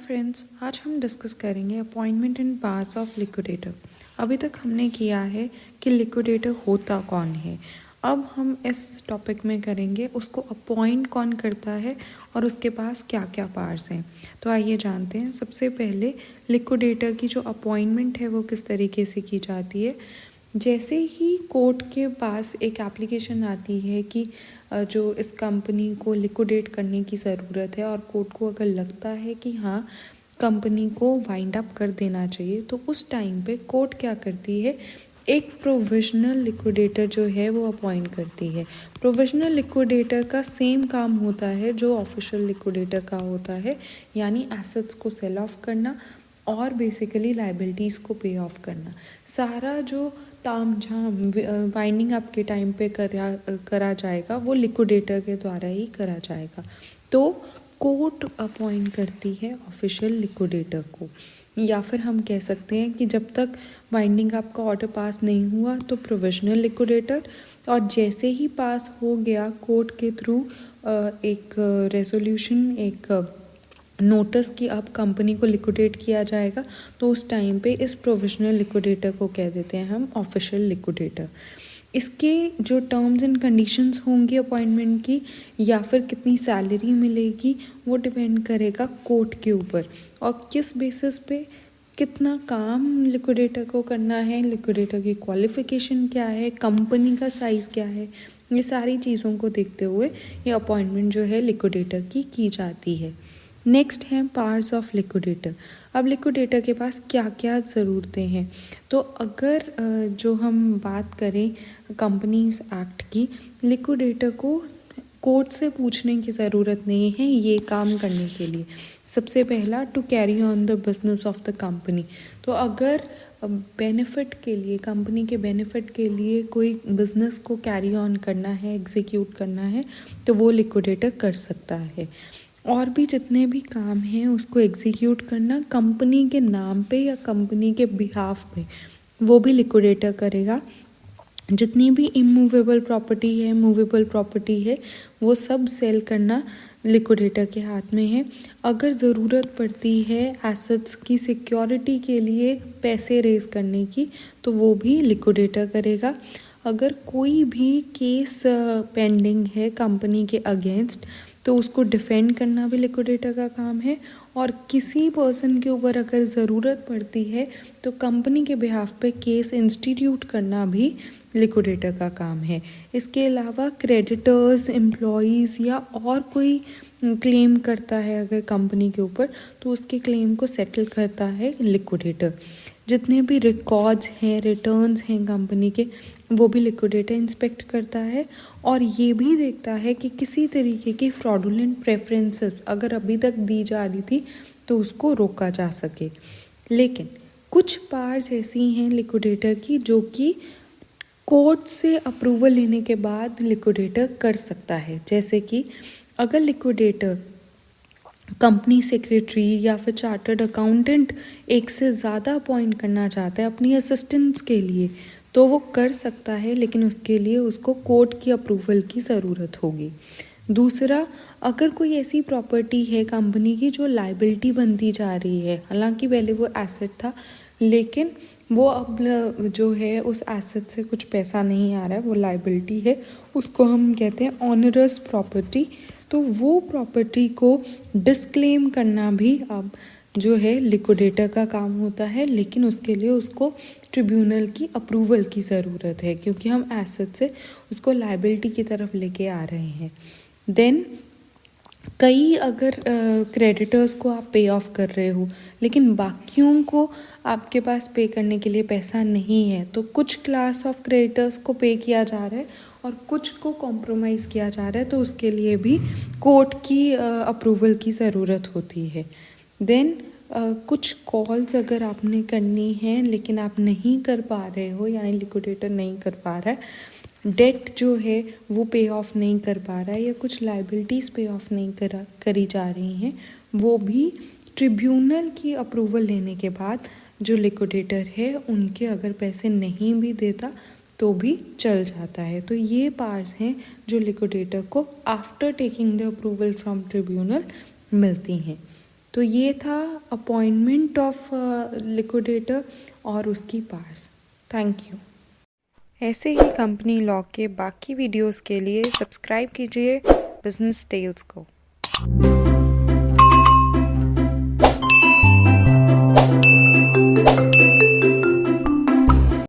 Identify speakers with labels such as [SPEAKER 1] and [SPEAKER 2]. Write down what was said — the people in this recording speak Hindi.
[SPEAKER 1] फ्रेंड्स, आज हम डिस्कस करेंगे appointment and powers of liquidator. अभी तक हमने किया है कि लिक्विडेटर होता कौन है। अब हम इस टॉपिक में करेंगे उसको अपॉइंट कौन करता है और उसके पास क्या क्या पावर्स हैं। तो आइए जानते हैं। सबसे पहले लिक्विडेटर की जो अपॉइंटमेंट है वो किस तरीके से की जाती है। जैसे ही कोर्ट के पास एक एप्लीकेशन आती है कि जो इस कंपनी को लिक्विडेट करने की ज़रूरत है और कोर्ट को अगर लगता है कि हाँ कंपनी को वाइंड अप कर देना चाहिए, तो उस टाइम पे कोर्ट क्या करती है, एक प्रोविजनल लिक्विडेटर जो है वो अपॉइंट करती है। प्रोविजनल लिक्विडेटर का सेम काम होता है जो ऑफिशियल लिक्विडेटर का होता है, यानी एसेट्स को सेल ऑफ करना और बेसिकली लाइबिलिटीज़ को पे ऑफ करना। सारा जो ताम झाम वाइंडिंग अप के टाइम पे करा जाएगा वो लिक्विडेटर के द्वारा ही करा जाएगा। तो कोर्ट अपॉइंट करती है ऑफिशियल लिक्विडेटर को, या फिर हम कह सकते हैं कि जब तक वाइंडिंग अप का ऑर्डर पास नहीं हुआ तो प्रोविजनल लिक्विडेटर, और जैसे ही पास हो गया कोर्ट के थ्रू एक रेजोल्यूशन, एक नोटिस कि अब कंपनी को लिक्विडेट किया जाएगा, तो उस टाइम पे इस प्रोविजनल लिक्विडेटर को कह देते हैं हम ऑफिशियल लिक्विडेटर। इसके जो टर्म्स एंड कंडीशंस होंगी अपॉइंटमेंट की, या फिर कितनी सैलरी मिलेगी, वो डिपेंड करेगा कोर्ट के ऊपर, और किस बेसिस पे कितना काम लिक्विडेटर को करना है, लिक्विडेटर की क्वालिफिकेशन क्या है, कंपनी का साइज़ क्या है, ये सारी चीज़ों को देखते हुए ये अपॉइंटमेंट जो है लिक्विडेटर की जाती है। नेक्स्ट है पावर्स ऑफ लिक्विडेटर। अब लिक्विडेटर के पास क्या क्या ज़रूरतें हैं। तो अगर जो हम बात करें कंपनीज एक्ट की, लिक्विडेटर को कोर्ट से पूछने की ज़रूरत नहीं है ये काम करने के लिए। सबसे पहला, to carry on the business of the company. तो अगर बेनिफिट के लिए, कंपनी के बेनिफिट के लिए कोई बिजनेस को कैरी ऑन करना है, एग्जीक्यूट करना है, तो वो लिक्विडेटर कर सकता है। और भी जितने भी काम हैं उसको एग्जीक्यूट करना कंपनी के नाम पे या कंपनी के बिहाफ पे, वो भी लिक्विडेटर करेगा। जितनी भी इमूवेबल प्रॉपर्टी है, मूवेबल प्रॉपर्टी है, वो सब सेल करना लिक्विडेटर के हाथ में है। अगर ज़रूरत पड़ती है एसेट्स की सिक्योरिटी के लिए पैसे रेज करने की, तो वो भी लिक्विडेटर करेगा। अगर कोई भी केस पेंडिंग है कंपनी के अगेंस्ट, तो उसको डिफेंड करना भी लिक्विडेटर का काम है। और किसी पर्सन के ऊपर अगर ज़रूरत पड़ती है तो कंपनी के बिहाफ पे केस इंस्टीट्यूट करना भी लिक्विडेटर का काम है। इसके अलावा क्रेडिटर्स, एम्प्लॉयज़ या और कोई क्लेम करता है अगर कंपनी के ऊपर, तो उसके क्लेम को सेटल करता है लिक्विडेटर। जितने भी रिकॉर्ड्स हैं, रिटर्न्स हैं कंपनी के, वो भी लिक्विडेटर इंस्पेक्ट करता है, और ये भी देखता है कि किसी तरीके की फ्रॉडुलेंट प्रेफरेंसेस अगर अभी तक दी जा रही थी तो उसको रोका जा सके। लेकिन कुछ पार्ट्स ऐसी हैं लिक्विडेटर की जो कि कोर्ट से अप्रूवल लेने के बाद लिक्विडेटर कर सकता है। जैसे कि अगर लिक्विडेटर कंपनी सेक्रेटरी या फिर चार्टर्ड अकाउंटेंट एक से ज़्यादा अपॉइंट करना चाहता है अपनी असिस्टेंट्स के लिए, तो वो कर सकता है, लेकिन उसके लिए उसको कोर्ट की अप्रूवल की ज़रूरत होगी। दूसरा, अगर कोई ऐसी प्रॉपर्टी है कंपनी की जो लाइबिलिटी बनती जा रही है, हालांकि पहले वो एसेट था, लेकिन वो अब जो है उस एसेट से कुछ पैसा नहीं आ रहा है, वो लाइबिलिटी है, उसको हम कहते हैं ऑनरस प्रॉपर्टी। तो वो प्रॉपर्टी को डिस्क्लेम करना भी अब जो है लिक्विडेटर का काम होता है, लेकिन उसके लिए उसको ट्रिब्यूनल की अप्रूवल की ज़रूरत है, क्योंकि हम एसेट से उसको लाइबिलिटी की तरफ लेके आ रहे हैं। देन कई अगर क्रेडिटर्स को आप पे ऑफ कर रहे हो लेकिन बाकियों को आपके पास पे करने के लिए पैसा नहीं है, तो कुछ क्लास ऑफ क्रेडिटर्स को पे किया जा रहा है और कुछ को कॉम्प्रोमाइज़ किया जा रहा है, तो उसके लिए भी कोर्ट की अप्रूवल की ज़रूरत होती है। देन कुछ कॉल्स अगर आपने करनी है लेकिन आप नहीं कर पा रहे हो, यानी लिक्विडेटर नहीं कर पा रहा है, डेट जो है वो पे ऑफ नहीं कर पा रहा है, या कुछ लाइबिलिटीज़ पे ऑफ नहीं करी जा रही हैं, वो भी ट्रिब्यूनल की अप्रूवल लेने के बाद जो लिक्विडेटर है उनके अगर पैसे नहीं भी देता तो भी चल जाता है। तो ये पार्ट्स हैं जो लिक्विडेटर को after taking the approval from tribunal मिलती हैं। तो ये था अपॉइंटमेंट ऑफ लिक्विडेटर और उसकी पार्ट्स। Thank you. ऐसे ही कंपनी लॉ के बाकी वीडियोस के लिए सब्सक्राइब कीजिए बिजनेस टेल्स को।